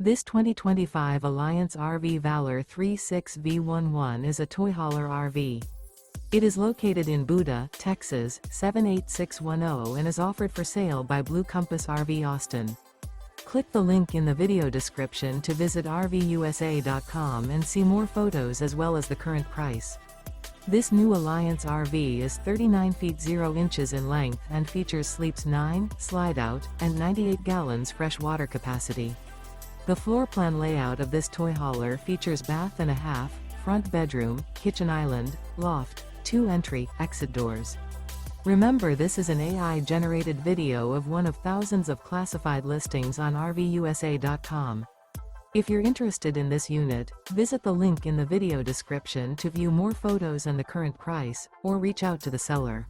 This 2025 Alliance RV Valor 36V11 is a toy hauler RV. It is located in Buda, Texas, 78610 and is offered for sale by Blue Compass RV Austin. Click the link in the video description to visit RVUSA.com and see more photos as well as the current price. This new Alliance RV is 39 feet 0 inches in length and features sleeps 9, slide-out, and 98 gallons fresh water capacity. The floor plan layout of this toy hauler features bath and a half, front bedroom, kitchen island, loft, 2 entry/exit doors. Remember, this is an AI-generated video of one of thousands of classified listings on RVUSA.com. If you're interested in this unit, visit the link in the video description to view more photos and the current price, or reach out to the seller.